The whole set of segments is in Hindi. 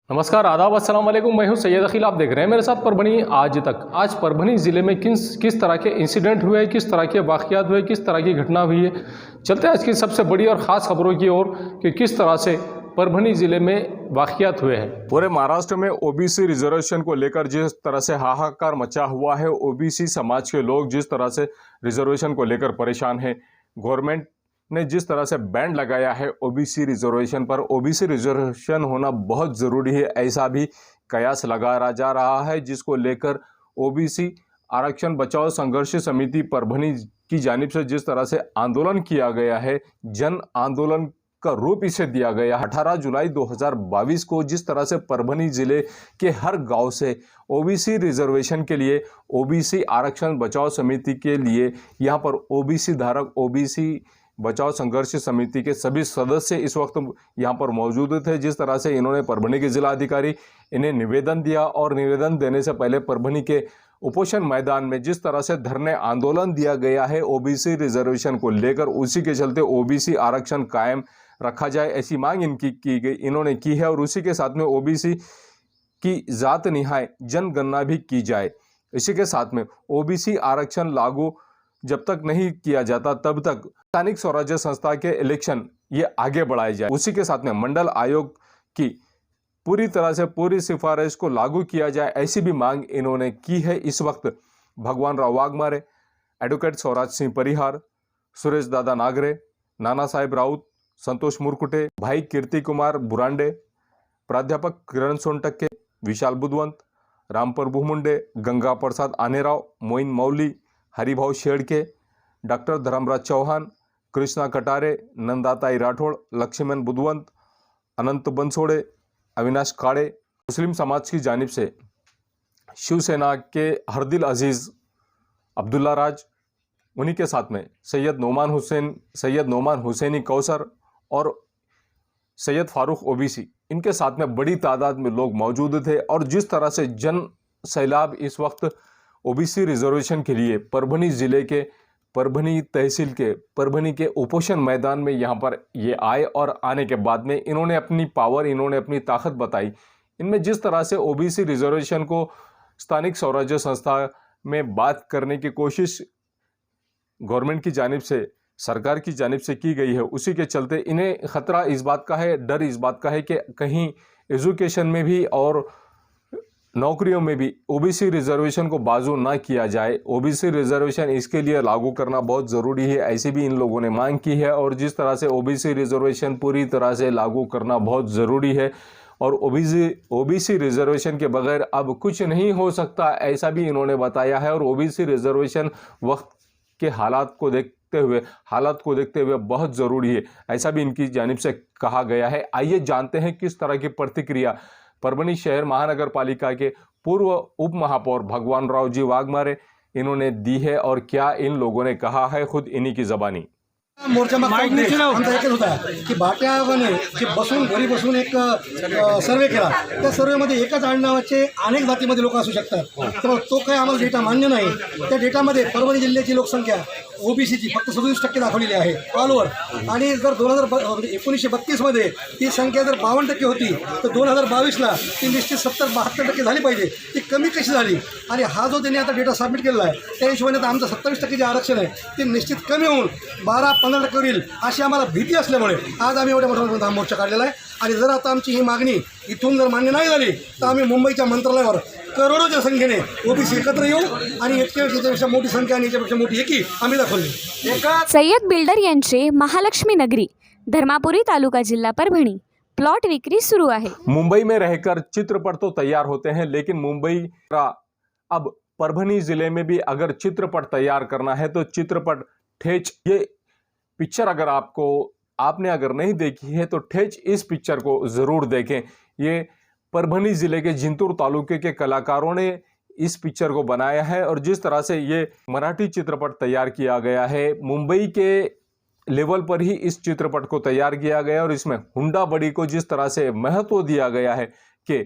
नमस्कार, आदाब, अस्सलाम वालेकुम। मैं हूं सैयद अखिल। आप देख रहे हैं मेरे साथ परभनी आज तक। आज परभनी ज़िले में किस तरह के इंसिडेंट हुए, किस तरह के वाक़यात हुए, किस तरह की घटना हुई है। चलते हैं आज की सबसे बड़ी और ख़ास खबरों की ओर कि किस तरह से परभनी ज़िले में वाक़यात हुए हैं। पूरे महाराष्ट्र में ओबीसी रिजर्वेशन को लेकर जिस तरह से हाहाकार मचा हुआ है, ओबीसी समाज के लोग जिस तरह से रिजर्वेशन को लेकर परेशान हैं, गवर्नमेंट ने जिस तरह से बैंड लगाया है ओबीसी रिजर्वेशन पर, ओबीसी रिजर्वेशन होना बहुत ज़रूरी है ऐसा भी कयास लगाया जा रहा है, जिसको लेकर ओबीसी आरक्षण बचाओ संघर्ष समिति परभनी की जानिब से जिस तरह से आंदोलन किया गया है, जन आंदोलन का रूप इसे दिया गया। 18 जुलाई 2022 को जिस तरह से परभनी जिले के हर गांव से ओबीसी रिजर्वेशन के लिए, ओबीसी आरक्षण बचाओ समिति के लिए यहाँ पर ओबीसी धारक, ओबीसी बचाओ संघर्ष समिति के सभी सदस्य इस वक्त यहाँ पर मौजूद थे। जिस तरह से इन्होंने परभनी के जिला अधिकारी इन्हें निवेदन दिया और निवेदन देने से पहले परभनी के उपोषण मैदान में जिस तरह से धरने आंदोलन दिया गया है ओबीसी रिजर्वेशन को लेकर, उसी के चलते ओबीसी आरक्षण कायम रखा जाए ऐसी मांग इन्होंने की है और उसी के साथ में ओबीसी की जात निहाय जनगणना भी की जाए। इसी के साथ में ओबीसी आरक्षण लागू जब तक नहीं किया जाता तब तक स्थानिक स्वराज्य संस्था के इलेक्शन ये आगे बढ़ाए जाए। उसी के साथ में मंडल आयोग की पूरी तरह से पूरी सिफारिश को लागू किया जाए ऐसी भी मांग इन्होंने की है। इस वक्त भगवान राव वाघमारे, एडवोकेट स्वराज सिंह परिहार, सुरेश दादा नागरे, नाना साहेब राउत, संतोष मुरकुटे, भाई कीर्ति कुमार बुरांडे, प्राध्यापक किरण सोनटक्के, विशाल बुधवंत, रामप्रभु मुंडे, गंगा प्रसाद आनेराव, मोइन मौली, हरिभाऊ शेड़के, डॉक्टर धर्मराज चौहान, कृष्णा कटारे, नंदाताई राठौड़, लक्ष्मण बुधवंत, अनंत बंसोड़े, अविनाश काड़े, मुस्लिम समाज की जानिब से शिवसेना के हरदिल अजीज़, अब्दुल्ला राज, उन्हीं के साथ में सैयद नोमान हुसैनी कौसर और सैयद फारूक ओबीसी, इनके साथ में बड़ी तादाद में लोग मौजूद थे। और जिस तरह से जन सैलाब इस वक्त ओबीसी रिजर्वेशन के लिए परभनी ज़िले के परभनी तहसील के परभनी के उपोषण मैदान में यहाँ पर ये आए और आने के बाद में इन्होंने अपनी पावर, इन्होंने अपनी ताकत बताई। इनमें जिस तरह से ओबीसी रिजर्वेशन को स्थानिक स्वराज्य संस्था में बात करने की कोशिश गवर्नमेंट की जानिब से, सरकार की जानिब से की गई है, उसी के चलते इन्हें खतरा इस बात का है, डर इस बात का है कि कहीं एजुकेशन में भी और नौकरियों में भी ओबीसी रिजर्वेशन को बाजू ना किया जाए। ओबीसी रिजर्वेशन इसके लिए लागू करना बहुत ज़रूरी है ऐसी भी इन लोगों ने मांग की है। और जिस तरह से ओबीसी रिजर्वेशन पूरी तरह से लागू करना बहुत ज़रूरी है और ओबीसी रिजर्वेशन के बगैर अब कुछ नहीं हो सकता ऐसा भी इन्होंने बताया है। और ओबीसी रिजर्वेशन वक्त के हालात को देखते हुए बहुत ज़रूरी है ऐसा भी इनकी जानिब से कहा गया है। आइए जानते हैं किस तरह की प्रतिक्रिया परभनी शहर महानगर पालिका के पूर्व उप महापौर भगवान राव जी वाघमारे इन्होंने दी है और क्या इन लोगों ने कहा है, खुद इन्हीं की जबानी। मोर्चा आमचा एकच होता की भाट्याने जे बसून घरी बसून एक सर्वे केला, त्या सर्वेमध्ये एकाच आडनावाचे अनेक जातीमध्ये लोक असू शकतात, तर तो काही आम्हाला डेटा मान्य नाही। त्या डेटामध्ये परभणी जिल्ह्याची लोकसंख्या ओबीसीची फक्त 37% दाखवलेली आहे ऑल ओव्हर, आणि जर 1932 मध्ये ती संख्या जर 52% होती तर 2022ला ती निश्चित 70-72% झाली पाहिजे। ती कमी कशी झाली? आणि हा जो त्यांनी आता डेटा सबमिट केलेला आहे त्या हिशोबाने आता आमचं 27% जे आरक्षण आहे ते निश्चित कमी होऊन 12-15% होईल अशी आम्हाला भीती असल्यामुळे आज आम्ही एवढ्या मोठा हा मोर्चा काढलेला आहे। आणि जर आता आमची ही मागणी इथून जर मान्य नाही झाली तर आम्ही मुंबईच्या मंत्रालयावर करोडोच्या संख्येने ओबीसी एकत्र येऊ आणि याच्यापेक्षा मोठी संख्या आणि याच्यापेक्षा मोठी एकी आम्ही दाखवली। सय्यद बिल्डर यांचे महालक्ष्मी नगरी, धर्मापुरी तालुका, जिल्हा परभणी, प्लॉट विक्री सुरू आहे। मुंबई में रहकर चित्रपट तो तैयार होते हैं, लेकिन मुंबई का अब परभनी जिले में भी अगर चित्रपट तैयार करना है तो चित्रपट ठेच, ये पिक्चर अगर आपने अगर नहीं देखी है तो ठेच इस पिक्चर को ज़रूर देखें। ये परभनी ज़िले के जिंतूर तालुके के कलाकारों ने इस पिक्चर को बनाया है और जिस तरह से ये मराठी चित्रपट तैयार किया गया है, मुंबई के लेवल पर ही इस चित्रपट को तैयार किया गया और इसमें हुंडा बड़ी को जिस तरह से महत्व दिया गया है कि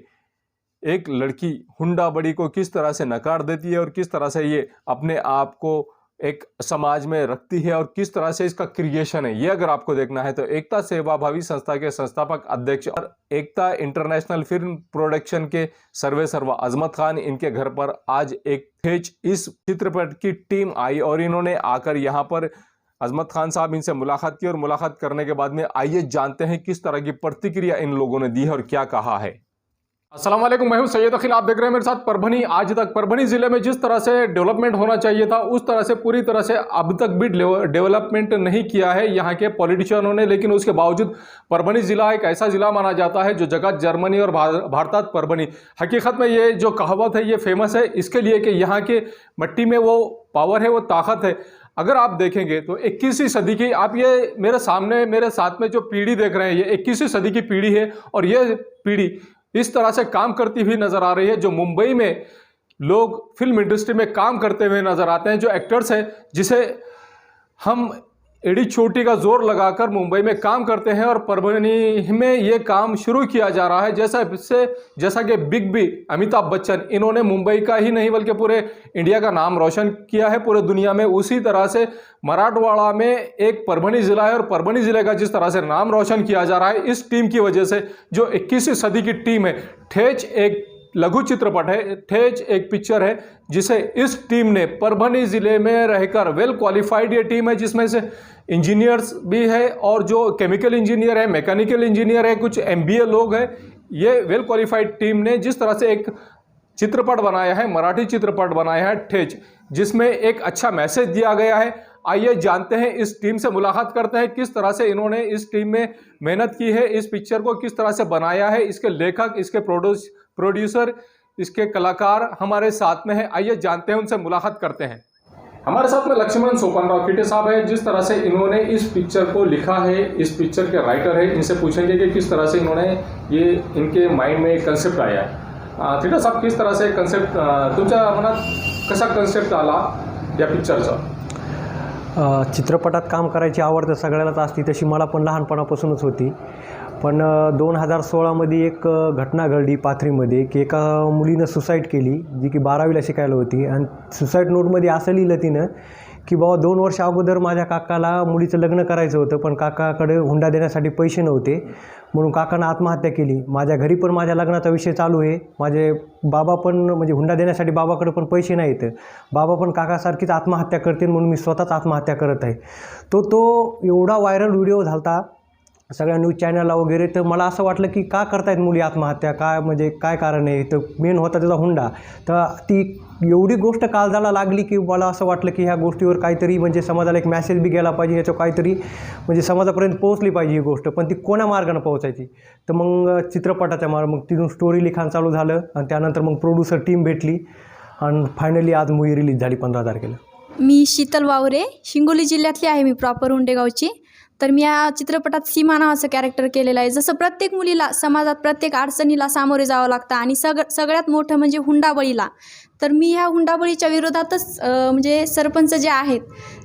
एक लड़की हुंडा बड़ी को किस तरह से नकार देती है और किस तरह से ये अपने आप को एक समाज में रखती है और किस तरह से इसका क्रिएशन है, ये अगर आपको देखना है तो एकता सेवाभावी संस्था के संस्थापक अध्यक्ष और एकता इंटरनेशनल फिल्म प्रोडक्शन के सर्वा अजमत खान, इनके घर पर आज एक ठेच इस चित्रपट की टीम आई और इन्होंने आकर यहाँ पर अजमत खान साहब इनसे मुलाकात की और मुलाकात करने के बाद में आइए जानते हैं किस तरह की प्रतिक्रिया इन लोगों ने दी है और क्या कहा है। अस्सलाम वालेकुम, मैं हूं सैयद अखिल। आप देख रहे हैं मेरे साथ परभनी आज तक। परभनी जिले में जिस तरह से डेवलपमेंट होना चाहिए था उस तरह से पूरी तरह से अब तक भी डेवलपमेंट नहीं किया है यहाँ के पॉलिटिशियनों ने, लेकिन उसके बावजूद परभनी जिला एक ऐसा जिला माना जाता है जो जगत जर्मनी और भारतात परभनी। हकीकत में ये जो कहावत है ये फेमस है इसके लिए कि यहाँ के मिट्टी में वो पावर है, वो ताकत है। अगर आप देखेंगे तो 21वीं सदी की, आप ये मेरे सामने मेरे साथ में जो पीढ़ी देख रहे हैं ये 21वीं सदी की पीढ़ी है और ये पीढ़ी इस तरह से काम करती हुई नजर आ रही है। जो मुंबई में लोग फिल्म इंडस्ट्री में काम करते हुए नजर आते हैं, जो एक्टर्स हैं जिसे हम एड़ी चोटी का जोर लगाकर मुंबई में काम करते हैं और परभनी में ये काम शुरू किया जा रहा है। जैसा कि बिग बी अमिताभ बच्चन, इन्होंने मुंबई का ही नहीं बल्कि पूरे इंडिया का नाम रोशन किया है पूरे दुनिया में। उसी तरह से मराठवाड़ा में एक परभनी ज़िला है और परभनी ज़िले का जिस तरह से नाम रोशन किया जा रहा है इस टीम की वजह से, जो 21वीं सदी की टीम है। ठेच एक लघु चित्रपट है, ठेच एक पिक्चर है जिसे इस टीम ने परभनी ज़िले में रहकर वेल क्वालिफाइड ये टीम है जिसमें से इंजीनियर्स भी है और जो केमिकल इंजीनियर है, मैकेनिकल इंजीनियर है, कुछ MBA लोग हैं। ये वेल क्वालिफाइड टीम ने जिस तरह से एक चित्रपट बनाया है, मराठी चित्रपट बनाया है ठेच, जिसमें एक अच्छा मैसेज दिया गया है। आइए जानते हैं, इस टीम से मुलाकात करते हैं किस तरह से इन्होंने इस टीम में मेहनत की है, इस पिक्चर को किस तरह से बनाया है। इसके लेखक, इसके प्रोड्यूसर, इसके कलाकार हमारे साथ में है। आइए जानते हैं, उनसे मुलाकात करते हैं। हमारे साथ में लक्ष्मण सोपानराव किटे साहब है। जिस तरह से इन्होंने इस पिक्चर को लिखा है, इस पिक्चर के राइटर है, इनसे पूछेंगे कि किस तरह से इन्होंने ये इनके माइंड में एक कन्सेप्ट आया है। किटे साहब, किस तरह से कन्सेप्ट तुमच्या मनात कसा कन्सेप्ट आला या पिक्चरचा? चित्रपटात काम करायची आवड तर सगळ्यालाच असते, तशी मला पण लहानपणापासूनच होती. पण 2016मध्ये एक घटना घडली पाथरीमध्ये की एका मुलीनं सुसाईड केली जी की 12वीला शिकायला होती. आणि सुसाईड नोटमध्ये असं लिहिलं तिनं की बाबा 2 वर्ष अगोदर माझ्या काकाला मुलीचं लग्न करायचं होतं पण काकाकडे हुंडा देण्यासाठी पैसे नव्हते म्हणून काकानं आत्महत्या केली. माझ्या घरी पण माझ्या लग्नाचा विषय चालू आहे. माझे बाबा पण म्हणजे हुंडा देण्यासाठी बाबाकडे पण पैसे नाहीत. बाबा पण काकासारखीच आत्महत्या करतील म्हणून मी स्वतःच आत्महत्या करत आहे. तो एवढा व्हायरल व्हिडिओ झालता सगळ्या न्यूज चॅनलला वगैरे. तर मला असं वाटलं की का करतायत मुली आत्महत्या, काय म्हणजे काय कारण आहे. तर मेन होता त्याचा हुंडा. तर ती एवढी गोष्ट काळजाला लागली की मला असं वाटलं की ह्या गोष्टीवर काहीतरी म्हणजे समाजाला एक मॅसेज बी गेला पाहिजे, याचं काहीतरी म्हणजे समाजापर्यंत पोहोचली पाहिजे ही गोष्ट. पण ती कोण्या मार्गाने पोहोचायची. तर मग चित्रपटाच्या मग तिथून स्टोरी लिखाण चालू झालं आणि त्यानंतर मग प्रोड्युसर टीम भेटली आणि फायनली आज मूवी रिलीज झाली 15 तारखेला. मी शीतल वावरे, हिंगोली जिल्ह्यातली आहे. मी प्रॉपर उंडेगावची. तर मी या चित्रपटात सीमा नावाचं कॅरेक्टर केलेलं आहे. जसं प्रत्येक मुलीला समाजात प्रत्येक अडचणीला सामोरे जावं लागतं आणि सगळ्यात मोठं म्हणजे हुंडाबळीला. तर मी ह्या हुंडाबळीच्या विरोधातच म्हणजे सरपंच जे आहेत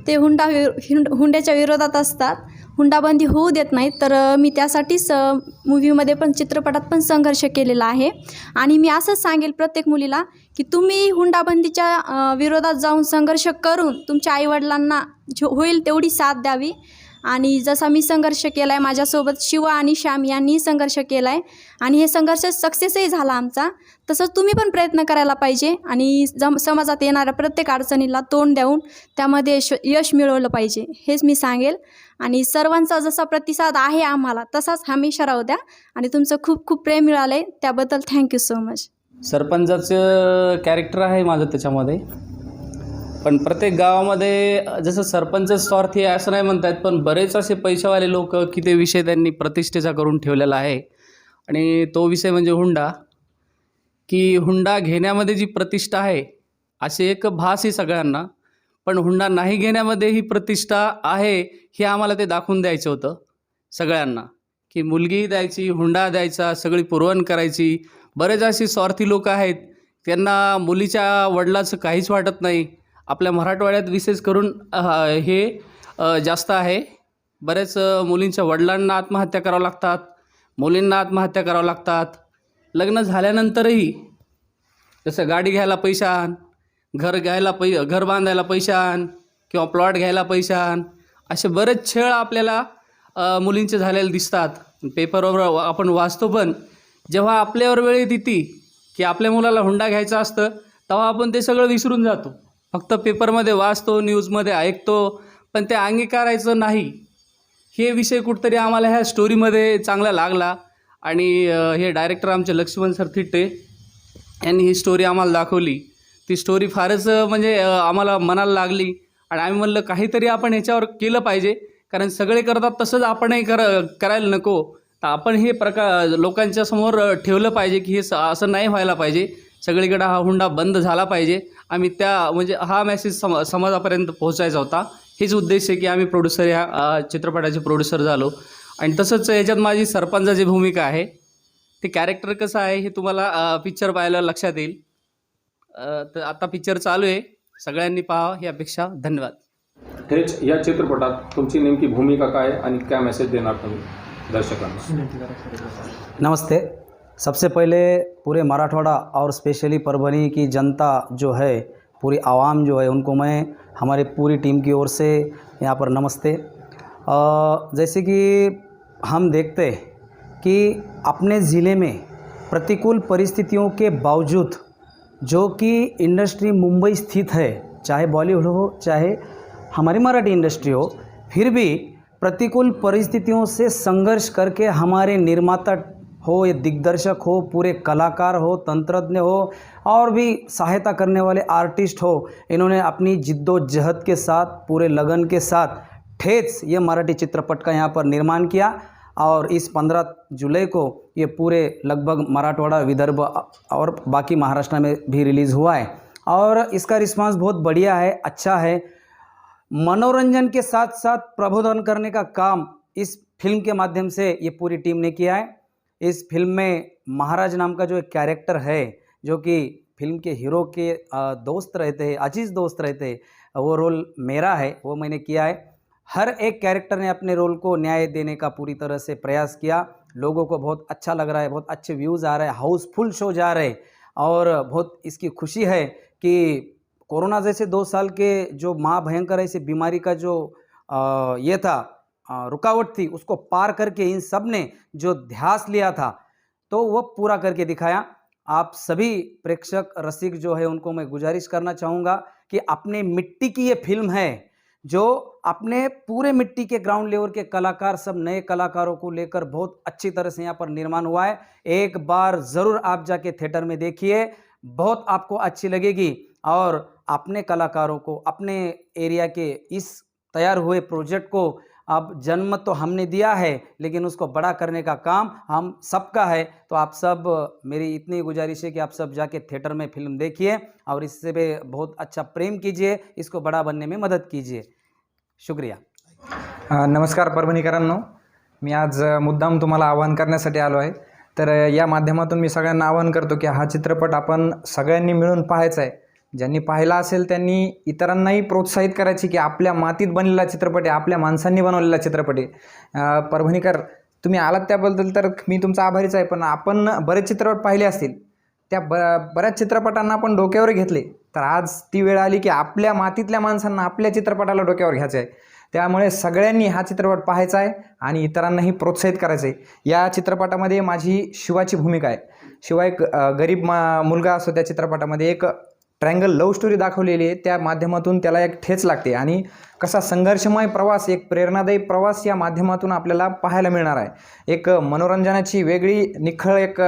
ते हुंड्याच्या विरोधात असतात, हुंडाबंदी होऊ देत नाहीत. तर मी त्यासाठीच मूव्हीमध्ये पण चित्रपटात पण संघर्ष केलेला आहे. आणि मी असंच सांगेल प्रत्येक मुलीला की तुम्ही हुंडाबंदीच्या विरोधात जाऊन संघर्ष करून तुमच्या आईवडिलांना होईल तेवढी साथ द्यावी. आणि जसा मी संघर्ष केला आहे, माझ्यासोबत शिवा आणि श्याम यांनीही संघर्ष केला आहे आणि हे संघर्ष सक्सेसही झाला आमचा. तसंच तुम्ही पण प्रयत्न करायला पाहिजे आणि समाजात येणाऱ्या प्रत्येक अडचणीला तोंड देऊन त्यामध्ये यश मिळवलं पाहिजे, हेच मी सांगेल. आणि सर्वांचा जसा प्रतिसाद आहे आम्हाला तसाच हमेशा राहू द्या आणि तुमचं खूप खूप प्रेम मिळालं आहे त्याबद्दल थँक्यू सो मच. सरपंचाचं कॅरेक्टर आहे माझं त्याच्यामध्ये. पण प्रत्येक गावामध्ये जसं सरपंच स्वार्थी आहे असं नाही म्हणतात, पण बरेच असे पैसेवाले लोक की ते विषय त्यांनी प्रतिष्ठेचा करून ठेवलेला आहे. आणि तो विषय म्हणजे हुंडा, की हुंडा घेण्यामध्ये जी प्रतिष्ठा आहे असे एक भास आहे सगळ्यांना, पण हुंडा नाही घेण्यामध्ये ही प्रतिष्ठा आहे हे आम्हाला ते दाखवून द्यायचं होतं सगळ्यांना. की मुलगी द्यायची, हुंडा द्यायचा, सगळी पुरवण करायची. बरेच असे स्वार्थी लोक आहेत, त्यांना मुलीच्या वडिलाचं काहीच वाटत नाही. आपल्या मराठवाड्यात विशेष करून हे जास्त आहे. बरेच मुलींच्या वडिलांना आत्महत्या करावं लागतात, मुलींना आत्महत्या करावं लागतात. लग्न झाल्यानंतरही जसं गाडी घ्यायला पैसा आण, घर बांधायला पैसा आण, किंवा प्लॉट घ्यायला पैसे आण, असे बरेच छळ आपल्याला मुलींचे झालेले दिसतात. पेपरवर आपण वाचतो, पण जेव्हा आपल्यावर वेळ येते की आपल्या मुलाला हुंडा घ्यायचा असतं तेव्हा आपण ते सगळं विसरून जातो. फक्त पेपरमध्ये वाचतो, न्यूजमध्ये ऐकतो, पण ते अंगीकारायचं नाही. हे विषय कुठंतरी आम्हाला ह्या स्टोरीमध्ये चांगला लागला आणि हे डायरेक्टर आमचे लक्ष्मण सर थिट्टे यांनी ही स्टोरी आम्हाला दाखवली. ती स्टोरी फारच म्हणजे आम्हाला मनाला लागली आणि आम्ही म्हणलं काहीतरी आपण ह्याच्यावर केलं पाहिजे, कारण सगळे करतात तसंच आपणही करायला नको. तर आपण हे लोकांच्या समोर ठेवलं पाहिजे की हे असं नाही व्हायला पाहिजे, सगळीकडे हा हुंडा बंद झाला पाहिजे. आम्ही म्हणजे हा मेसेज समाजापर्यंत पोहोचायचा होता. हेच उद्देश आहे की आम्ही प्रोड्युसर ह्या चित्रपटाचे प्रोड्युसर झालो. आणि तसंच याच्यात माझी सरपंचाची भूमिका आहे. ते कॅरेक्टर कसं आहे हे तुम्हाला पिक्चर पाहायला लक्षात येईल. तर आता पिक्चर चालू आहे, सगळ्यांनी पाहावा ही अपेक्षा. धन्यवाद. हेच या चित्रपटात तुमची नेमकी भूमिका काय आणि काय मेसेज देणार तुम्ही दर्शकांना? नमस्ते. सबसे पहले पूरे मराठवाड़ा और स्पेशली परभनी की जनता जो है, पूरी आवाम जो है, उनको मैं हमारी पूरी टीम की ओर से यहाँ पर नमस्ते. जैसे कि हम देखते कि अपने ज़िले में प्रतिकूल परिस्थितियों के बावजूद जो कि इंडस्ट्री मुंबई स्थित है, चाहे बॉलीवुड हो चाहे हमारी मराठी इंडस्ट्री हो, फिर भी प्रतिकूल परिस्थितियों से संघर्ष करके हमारे निर्माता हो, ये दिग्दर्शक हो, पूरे कलाकार हो, तंत्रज्ञ हो और भी सहायता करने वाले आर्टिस्ट हो, इन्होंने अपनी जिद्दोजहद के साथ, पूरे लगन के साथ ठेस ये मराठी चित्रपट का यहाँ पर निर्माण किया. और इस 15 जुलाई को ये पूरे लगभग मराठवाड़ा, विदर्भ और बाकी महाराष्ट्र में भी रिलीज़ हुआ है और इसका रिस्पांस बहुत बढ़िया है, अच्छा है. मनोरंजन के साथ साथ प्रबोधन करने का काम इस फिल्म के माध्यम से ये पूरी टीम ने किया है. इस फिल्म में महाराज नाम का जो एक कैरेक्टर है, जो कि फिल्म के हीरो के दोस्त रहते हैं, अजीज दोस्त रहते हैं, वो रोल मेरा है, वो मैंने किया है. हर एक कैरेक्टर ने अपने रोल को न्याय देने का पूरी तरह से प्रयास किया. लोगों को बहुत अच्छा लग रहा है, बहुत अच्छे व्यूज़ आ रहे हैं, हाउसफुल शो जा रहे हैं और बहुत इसकी खुशी है कि कोरोना जैसे 2 साल के जो महाभयंकर ऐसी बीमारी का जो ये था रुकावट थी, उसको पार करके इन सब ने जो ध्यास लिया था तो वो पूरा करके दिखाया. आप सभी प्रेक्षक रसिक जो है उनको मैं गुजारिश करना चाहूँगा कि अपने मिट्टी की ये फिल्म है, जो अपने पूरे मिट्टी के ग्राउंड लेवल के कलाकार, सब नए कलाकारों को लेकर बहुत अच्छी तरह से यहाँ पर निर्माण हुआ है. एक बार ज़रूर आप जाके थिएटर में देखिए, बहुत आपको अच्छी लगेगी. और अपने कलाकारों को, अपने एरिया के इस तैयार हुए प्रोजेक्ट को, अब जन्म तो हमने दिया है लेकिन उसको बड़ा करने का काम हम सबका है. तो आप सब, मेरी इतनी गुजारिश है कि आप सब जाके थिएटर में फिल्म देखिए और इससे भी बहुत अच्छा प्रेम कीजिए, इसको बड़ा बनने में मदद कीजिए. शुक्रिया. नमस्कार परभणीकरांनो, मी आज मुद्दाम तुम्हाला आवाहन करण्यासाठी आलो आहे. तर या माध्यमातून मी सगळ्यांना आवाहन करतो की हा चित्रपट आपण सगळ्यांनी मिळून पाहायचा आहे. ज्यांनी पाहिला असेल त्यांनी इतरांनाही प्रोत्साहित करायची की आपल्या मातीत बनलेला चित्रपट आहे, आपल्या माणसांनी बनवलेला चित्रपट आहे. परभणीकर, तुम्ही आलात त्याबद्दल तर मी तुमचा आभारीच आहे. पण आपण बरेच चित्रपट पाहिले असतील, त्या बऱ्याच चित्रपटांना आपण डोक्यावर घेतले, तर आज ती वेळ आली की आपल्या मातीतल्या माणसांना आपल्या चित्रपटाला डोक्यावर घ्यायचं आहे. त्यामुळे सगळ्यांनी हा चित्रपट पाहायचा आहे आणि इतरांनाही प्रोत्साहित करायचं आहे. या चित्रपटामध्ये माझी शिवाची भूमिका आहे. शिवा एक गरीब मुलगा असतो. त्या चित्रपटामध्ये एक ट्रायंगल लव्ह स्टोरी दाखवलेली आहे. त्या माध्यमातून त्याला एक ठेच लागते आणि कसा संघर्षमय प्रवास, एक प्रेरणादायी प्रवास या माध्यमातून आपल्याला पाहायला मिळणार आहे. एक मनोरंजनाची वेगळी निखळ एक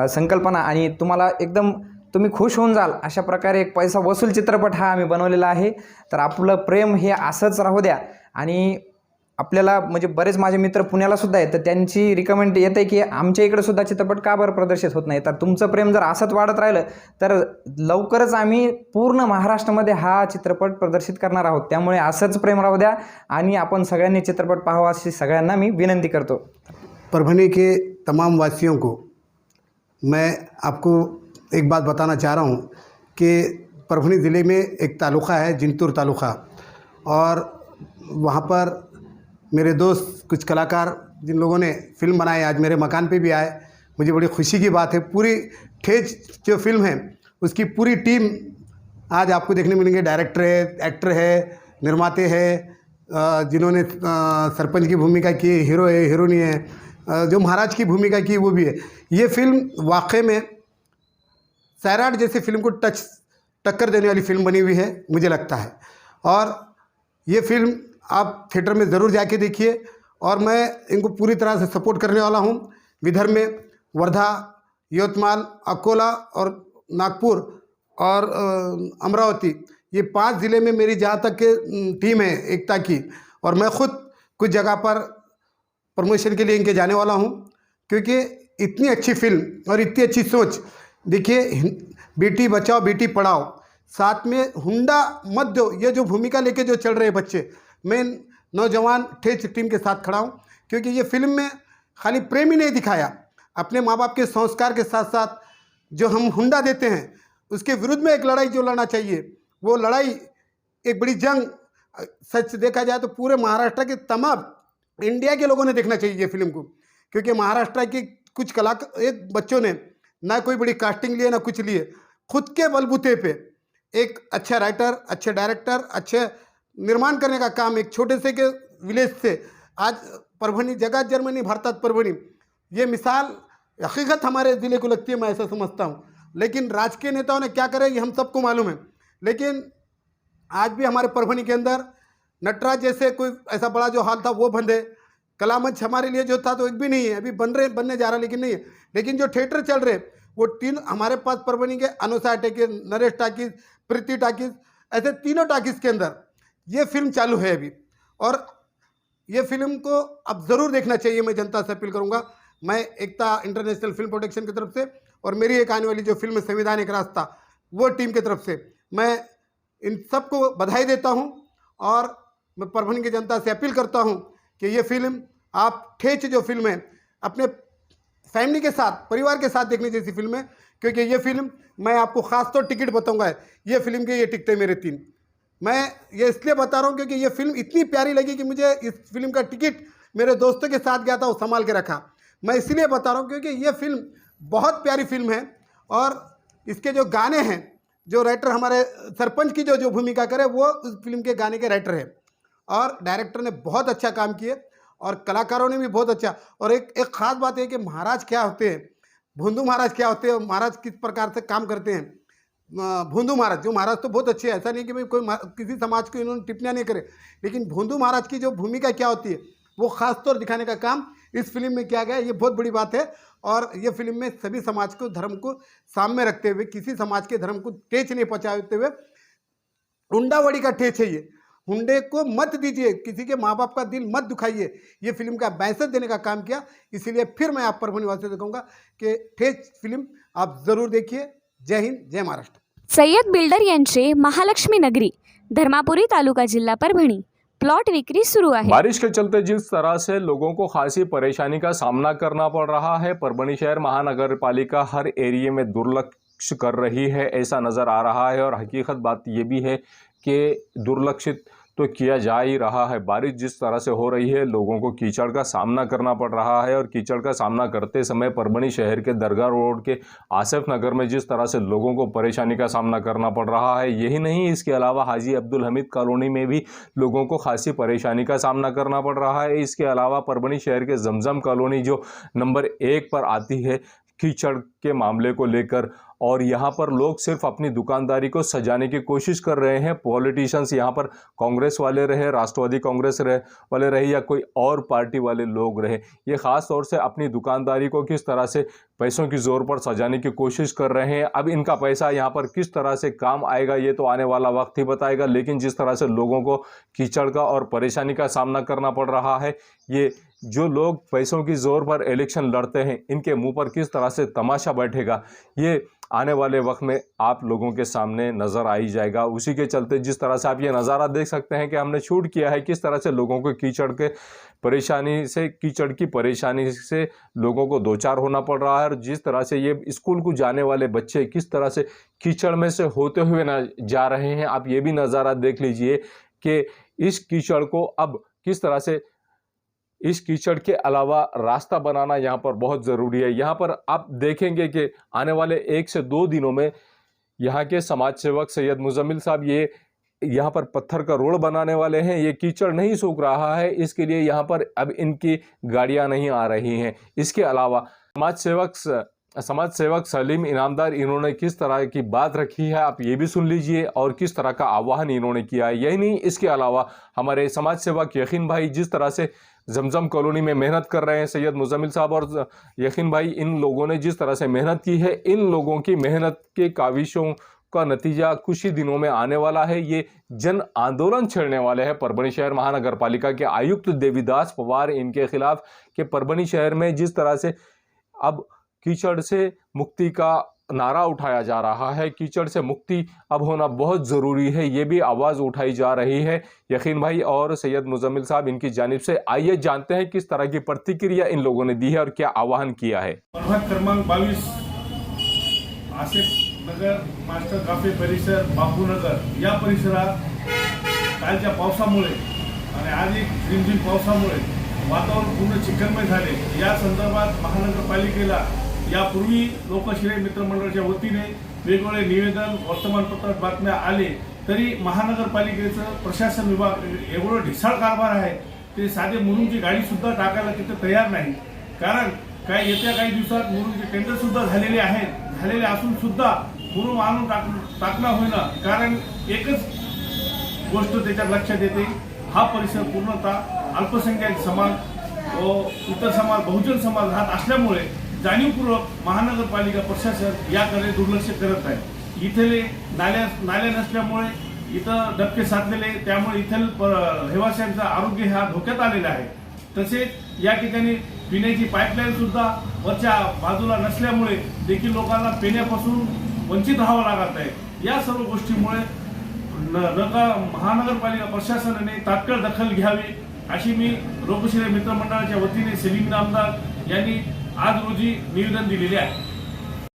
संकल्पना आणि तुम्हाला एकदम तुम्ही खुश होऊन जाल अशा प्रकारे एक पैसा वसूल चित्रपट हा आम्ही बनवलेला आहे. तर आपलं प्रेम हे असंच राहू द्या. आणि आपल्याला म्हणजे बरेच माझे मित्र पुण्याला सुद्धा आहेत, तर त्यांची रिकमेंड येत आहे की आमच्या इकडे सुद्धा चित्रपट का बरं प्रदर्शित होत नाही. तर तुमचं प्रेम जर असंच वाढत राहिलं तर लवकरच आम्ही पूर्ण महाराष्ट्रामध्ये हा चित्रपट प्रदर्शित करणार आहोत. त्यामुळे असंच प्रेम राहू द्या आणि आपण सगळ्यांनी चित्रपट पाहावा अशी सगळ्यांना मी विनंती करतो. परभनी के तमाम वासियों को मैं आपको एक बात बताना चाह रहा हूँ कि परभनी ज़िले में एक तालुका है, जिंतूर तालुका, और वहाँ पर मेरे दोस्त कुछ कलाकार जिन लोगों ने फिल्म बनाई आज मेरे मकान पे भी आए. मुझे बड़ी खुशी की बात है. पूरी ठेज जो फिल्म है उसकी पूरी टीम आज आपको देखने मिलेंगे डायरेक्टर है, एक्टर है, निर्माते हैं, जिन्होंने सरपंच की भूमिका की, हीरो है, हीरोइनी है, जो महाराज की भूमिका की वो भी है। ये फिल्म वाकई में सैराट जैसी फिल्म को टक्कर देने वाली फिल्म बनी हुई है मुझे लगता है। और ये फिल्म आप थिएटर में ज़रूर जाके देखिए और मैं इनको पूरी तरह से सपोर्ट करने वाला हूँ। विदर्भ में वर्धा, यवतमाल, अकोला और नागपुर और अमरावती, ये 5 ज़िले में मेरी जहाँ तक के टीम है एकता की, और मैं खुद कुछ जगह पर प्रमोशन के लिए इनके जाने वाला हूँ, क्योंकि इतनी अच्छी फिल्म और इतनी अच्छी सोच। देखिए, बेटी बचाओ बेटी पढ़ाओ, साथ में हुंडा मत दो, ये जो भूमिका लेके जो चल रहे बच्चे, मैं नौजवान ठेच टीम के साथ खड़ा हूँ, क्योंकि ये फिल्म में खाली प्रेम ही नहीं दिखाया, अपने माँ बाप के संस्कार के साथ साथ जो हम हुंडा देते हैं उसके विरुद्ध में एक लड़ाई जो लड़ना चाहिए, वो लड़ाई एक बड़ी जंग, सच देखा जाए तो पूरे महाराष्ट्र के तमाम इंडिया के लोगों ने देखना चाहिए ये फिल्म को, क्योंकि महाराष्ट्र के कुछ एक बच्चों ने ना कोई बड़ी कास्टिंग लिए ना कुछ लिए, खुद के बलबूते पे एक अच्छा राइटर, अच्छे डायरेक्टर, अच्छे निर्माण करने का काम एक छोटे से के विलेज से आज परभणी, जगत जर्मनी भारतात परभणी, ये मिसाल हकीकत हमारे ज़िले को लगती है, मैं ऐसा समझता हूँ। लेकिन राजकीय नेताओं ने क्या करे ये हम सबको मालूम है, लेकिन आज भी हमारे परभणी के अंदर नटराज जैसे कोई ऐसा बड़ा जो हाल था वो बंद है, कलामंच हमारे लिए जो था तो एक भी नहीं है, अभी बनने जा रहा लेकिन नहीं है। लेकिन जो थिएटर चल रहे वो 3 हमारे पास परभणी के अनुसार टाकीज, नरेश टाकीज, प्रीति टाकीज, ऐसे तीनों टाकीज के अंदर ये फिल्म चालू है अभी, और ये फिल्म को अब ज़रूर देखना चाहिए। मैं जनता से अपील करूँगा, मैं एकता इंटरनेशनल फिल्म प्रोडक्शन की तरफ से और मेरी एक आने वाली जो फिल्म संविधान एक रास्ता, वो टीम की तरफ से मैं इन सबको बधाई देता हूँ। और मैं परभणी की जनता से अपील करता हूँ कि ये फिल्म आप ठेच जो फिल्म है अपने फैमिली के साथ, परिवार के साथ देखने जैसी फिल्म है, क्योंकि ये फिल्म मैं आपको ख़ास तौर टिकट बताऊँगा, ये फिल्म के ये टिकट है मेरे 3। मैं ये इसलिए बता रहा हूँ क्योंकि ये फिल्म इतनी प्यारी लगी कि मुझे इस फिल्म का टिकट मेरे दोस्तों के साथ गया था, वो संभाल के रखा। मैं इसलिए बता रहा हूँ क्योंकि ये फिल्म बहुत प्यारी फिल्म है, और इसके जो गाने हैं, जो राइटर हमारे सरपंच की जो भूमिका करे वो उस फिल्म के गाने के राइटर है, और डायरेक्टर ने बहुत अच्छा काम किए और कलाकारों ने भी बहुत अच्छा। और एक ख़ास बात है कि महाराज क्या होते हैं, भोंदू महाराज क्या होते हैं, महाराज किस प्रकार से काम करते हैं। भोंदू महाराज, जो महाराज तो बहुत अच्छे हैं, ऐसा नहीं कि भाई कोई किसी समाज को इन्होंने टिप्पणियाँ नहीं करे, लेकिन भोंदू महाराज की जो भूमिका क्या होती है वो ख़ास तौर दिखाने का काम इस फिल्म में किया गया है। ये बहुत बड़ी बात है, और ये फिल्म में सभी समाज को, धर्म को सामने रखते हुए, किसी समाज के धर्म को ठेच नहीं पहुँचाते हुए, हुंडावड़ी का ठेच है ये, हुंडे को मत दीजिए, किसी के माँ बाप का दिल मत दुखाइए, ये फिल्म का मैसेज देने का काम किया। इसीलिए फिर मैं आप परभणी वासियों से कहूँगा कि ठेच फिल्म आप ज़रूर देखिए। जय हिंद, जय महाराष्ट्र। सय्यद बिल्डर यांचे महालक्ष्मी नगरी, धर्मापुरी तालुका, जिल्हा परभणी, प्लॉट विक्री सुरू आहे। बारिश के चलते जिस तरह से लोगों को खासी परेशानी का सामना करना पड़ रहा है, परभणी शहर महानगर पालिका हर एरिया में दुर्लक्ष्य कर रही है, ऐसा नज़र आ रहा है। और हकीकत बात ये भी है कि दुर्लक्षित तो किया जा ही रहा है। बारिश जिस तरह से हो रही है, लोगों को कीचड़ का सामना करना पड़ रहा है, और कीचड़ का सामना करते समय परभणी शहर के दरगाह रोड के आसिफ नगर में जिस तरह से लोगों को परेशानी का सामना करना पड़ रहा है, यही नहीं, इसके अलावा हाजी अब्दुल हमीद कॉलोनी में भी लोगों को खासी परेशानी का सामना करना पड़ रहा है। इसके अलावा परभणी शहर के जमजम कॉलोनी जो नंबर 1 पर आती है कीचड़ के मामले को लेकर, और यहाँ पर लोग सिर्फ अपनी दुकानदारी को सजाने की कोशिश कर रहे हैं। पॉलिटिशियंस यहाँ पर कांग्रेस वाले रहे, राष्ट्रवादी कांग्रेस वाले रहे, या कोई और पार्टी वाले लोग रहे, ये ख़ास तौर से अपनी दुकानदारी को किस तरह से पैसों की ज़ोर पर सजाने की कोशिश कर रहे हैं। अब इनका पैसा यहाँ पर किस तरह से काम आएगा ये तो आने वाला वक्त ही बताएगा, लेकिन जिस तरह से लोगों को कीचड़ का और परेशानी का सामना करना पड़ रहा है, ये जो लोग पैसों की ज़ोर पर इलेक्शन लड़ते हैं, इनके मुंह पर किस तरह से तमाशा बैठेगा, ये आने वाले वक्त में आप लोगों के सामने नज़र आ ही जाएगा। उसी के चलते जिस तरह से आप ये नज़ारा देख सकते हैं कि हमने शूट किया है, किस तरह से लोगों को कीचड़ की परेशानी से लोगों को दो चार होना पड़ रहा है, और जिस तरह से ये स्कूल को जाने वाले बच्चे किस तरह से कीचड़ में से होते हुए ना जा रहे हैं। आप ये भी नज़ारा देख लीजिए कि इस कीचड़ को अब किस तरह से, इस कीचड़ के अलावा रास्ता बनाना यहाँ पर बहुत ज़रूरी है। यहाँ पर आप देखेंगे कि आने वाले 1 से 2 दिनों में यहाँ के समाज सेवक सैयद मुजम्मिल साहब ये यहाँ पर पत्थर का रोड बनाने वाले हैं। ये कीचड़ नहीं सूख रहा है, इसके लिए यहाँ पर अब इनकी गाड़ियाँ नहीं आ रही हैं। इसके अलावा समाज सेवक सलीम इनामदार, इन्होंने किस तरह की बात रखी है आप ये भी सुन लीजिए और किस तरह का आह्वान इन्होंने किया है। यही नहीं, इसके अलावा हमारे समाज सेवक यकीन भाई जिस तरह से जमजम कॉलोनी में मेहनत कर रहे हैं, सैयद मुजम्मिल साहब और यकीन भाई, इन लोगों ने जिस तरह से मेहनत की है, इन लोगों की मेहनत के काविशों का नतीजा कुछ ही दिनों में आने वाला है। ये जन आंदोलन छेड़ने वाले हैं। परभणी शहर महानगर पालिका के आयुक्त देवीदास पवार इनके खिलाफ कि परभणी शहर में जिस तरह से अब कीचड़ से मुक्ति का नारा उठाया जा रहा है, कीचड़ से मुक्ति अब होना बहुत ज़रूरी है, ये भी आवाज़ उठाई जा रही है यकीन भाई और सैयद मुजम्मिल साहब इनकी जानिब से। आइए जानते हैं किस तरह की प्रतिक्रिया इन लोगों ने दी है और क्या आह्वान किया है। प्रभाग क्रमांक 22 आसिफ नगर, मास्टर काफे परिसर, बापूनगर या परिसरात कालच्या पावसामुळे आणि आज एक झिमझिम पावसामुळे वातावरण पूर्ण चिकनमय झाले। या संदर्भात महानगरपालिकेला यापूर्वी लोकशाही मित्रमंडळाच्या वतीने वेगवेगळे निवेदन, वर्तमानपत्रात बातम्या आले, तरी महानगरपालिकेचं प्रशासन विभाग एवढं ढिसाळ कारभार आहे ते साधे मुरुमची गाडी सुद्धा टाकायला तिथे तयार नाही। कारण काय येत्या काही दिवसात मुरुमचे टेंडर सुद्धा झालेले असून सुद्धा मुरुम आणून टाकणं होईना। कारण एकच गोष्ट त्याच्यात लक्षात येते, हा परिसर पूर्णतः अल्पसंख्याक समाज व इतर समाज, बहुजन समाज राहत असल्यामुळे जाणीवपूर्वक महानगरपालिका प्रशासन याकडे दुर्लक्ष करत आहे। इथले नाल्या नसल्यामुळे इथं डबके साचलेले, त्यामुळे इथले रहिवाशांचं आरोग्य हा धोक्यात आलेला आहे। तसेच या ठिकाणी पिण्याची पाईपलाईन सुद्धा वरच्या बाजूला नसल्यामुळे देखील लोकांना पिण्यापासून वंचित राहावं लागत आहे। या सर्व गोष्टीमुळे महानगरपालिका प्रशासनाने तात्काळ दखल घ्यावी अशी मी लोकशाही मित्रमंडळाच्या वतीने सलीम इनामदार यांनी आज रोजी निवेदन दिलेले आहे।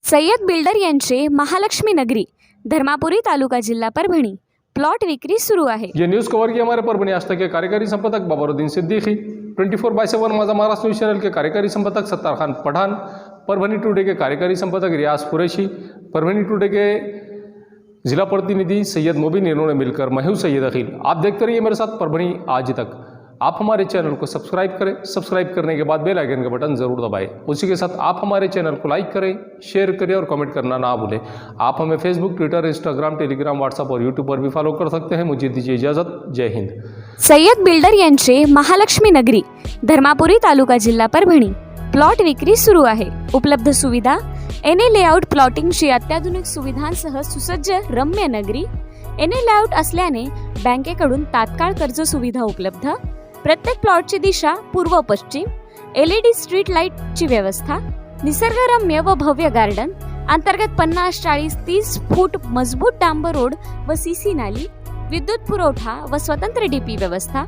सय्यद बिल्डर यांचे महालक्ष्मी नगरी, धर्मापुरी तालुका, जिल्हा परभणी, प्लॉट विक्री सुरू आहे। ये न्यूज़ कवर किया हमारे परभणी आज तक के कार्यकारी संपादक बाबरुद्दीन सिद्दीकी, 24/7 माझा महाराष्ट्र न्यूज़ चैनल के कार्यकारी संपादक सत्तार खान पठान, परभणी टुडे के कार्यकारी संपादक रियाज कुरैशी, परभणी टुडे के जिला प्रतिनिधि सैयद मुबीन, इन्होंने मिलकर मैं हूं सैयद अखिल। आप देखते रहिए मेरे साथ परभणी आज तक। आप हमारे चैनल को सब्सक्राइब करें, सब्सक्राइब करने के बाद बेल आइकन का बटन ज़रूर दबाएं। उसी के साथ आप हमारे चैनल को लाइक करें, शेयर करें और कमेंट करना ना भूलें। आप हमें Facebook, Twitter, Instagram, Telegram, WhatsApp और यूट्यूब पर भी फॉलो कर सकते हैं। मुझे दीजिए इजाज़त। जय हिंद। सय्यद बिल्डर यांचे महालक्ष्मी नगरी, धर्मापुरी तालुका, जिल्हा परभणी, प्लॉट विक्री सुरू आहे। उपलब्ध सुविधा: एने लेआउट प्लॉटिंगची अत्याधुनिक सुविधांसह सुसज्ज रम्य नगरी। एने लेआउट असल्याने बँकेकडून तात्काळ कर्ज सुविधा उपलब्ध। प्रत्येक प्लॉटची दिशा पूर्व पश्चिम। LED स्ट्रीट लाईटची व्यवस्था। निसर्गरम्य व भव्य गार्डन। अंतर्गत 50-40-30 फूट मजबूत डांबर रोड व CC नाली। विद्युत पुरवठा व स्वतंत्र DP व्यवस्था।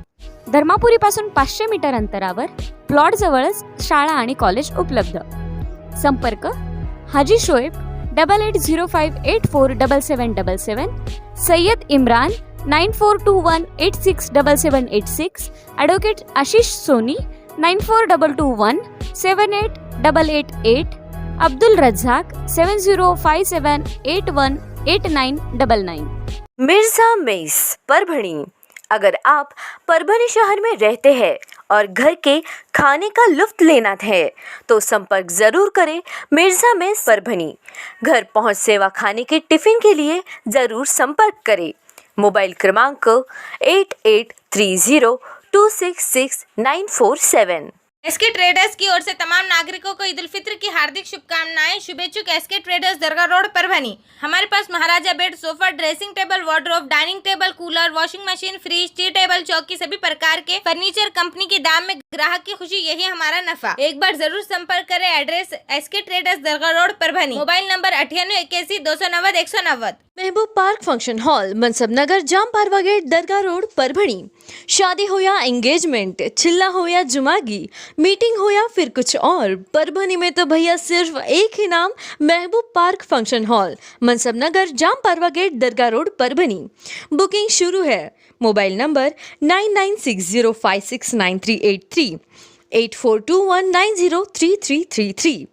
धर्मापुरी पासून 500 मीटर अंतरावर प्लॉट जवळच शाळा आणि कॉलेज उपलब्ध। संपर्क: हाजी शोएब 8805847777, सय्यद इम्रान 9421867786, ॲडव्होकेट आशिष सोनी 9422178888, अब्दुल रज्जाक 7057818999। मिर्जा मेस, परभणी। अगर आप परभणी शहर में रहते हैं और घर के खाने का लुत्फ लेना है तो संपर्क ज़रूर करें मिर्जा मेस परभणी। घर पहुंच सेवा खाने के टिफ़िन के लिए ज़रूर संपर्क करें। मोबाइल क्रमांक 8830266947। एसके ट्रेडर्स की ओर से तमाम नागरिकों को ईद उल फित्र की हार्दिक शुभकामनाएं। शुभेच्छुक SK traders, Dargah road, Parbhani. हमारे पास महाराजा bed, sofa, dressing table, wardrobe, dining table, cooler, washing machine, fridge, tea table, चौकी, सभी प्रकार के फर्नीचर कंपनी के दाम में ग्राहक की खुशी, यही हमारा नफा। एक बार जरूर संपर्क करें। Address: SK traders, Dargah road, Parbhani. Mobile number 9881290190। Mehboob park function hall, Mansab Nagar, Jam Parwa gate, Dargah road, Parbhani. शादी हो या एंगेजमेंट, चिल्ला हो या जुमागी, मीटिंग हो या फिर कुछ और, परभणी में तो भैया सिर्फ एक ही नाम, महबूब park function hall, Mansab Nagar, Jam Parwa gate, Dargah road, Parbhani. Booking शुरू है। Mobile number 9960569383, 8421903333।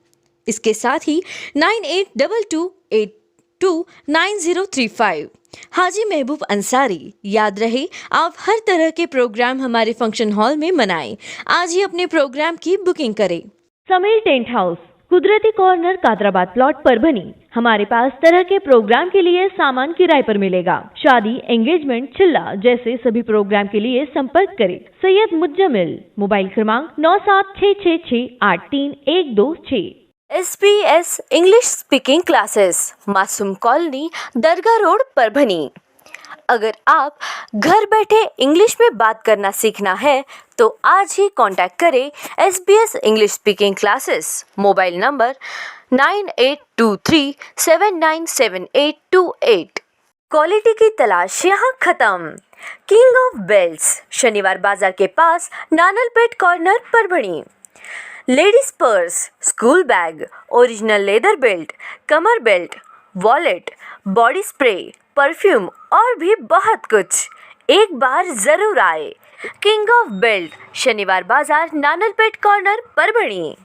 इसके साथ ही 982282 729035। हाजी महबूब अंसारी। याद रहे, आप हर तरह के प्रोग्राम हमारे फंक्शन हॉल में मनाएं। आज ही अपने प्रोग्राम की बुकिंग करें। समीर टेंट हाउस, कुदरती कॉर्नर, कादराबाद प्लॉट, परभनी। हमारे पास तरह के प्रोग्राम के लिए सामान किराए पर मिलेगा। शादी, एंगेजमेंट, चिल्ला जैसे सभी प्रोग्राम के लिए संपर्क करें सैयद मुज्जमिल। मोबाइल क्रमांक 9766683126। SBS इंग्लिश स्पीकिंग क्लासेस, मासूम कॉलोनी, दरगाह रोड, परभनी। अगर आप घर बैठे इंग्लिश में बात करना सीखना है तो आज ही कांटेक्ट करें SBS English speaking classes. Mobile number 9823797828। Quality की तलाश यहाँ खत्म। किंग ऑफ बेल्ट्स, शनिवार बाजार के पास, Nanalpeth corner, Parbhani. Ladies purse, school bag, original leather belt, कमर belt, wallet, body spray, perfume और भी बहुत कुछ। एक बार जरूर आए। किंग ऑफ बेल्ट, शनिवार बाजार, नानलपेट कॉर्नर, परभणी।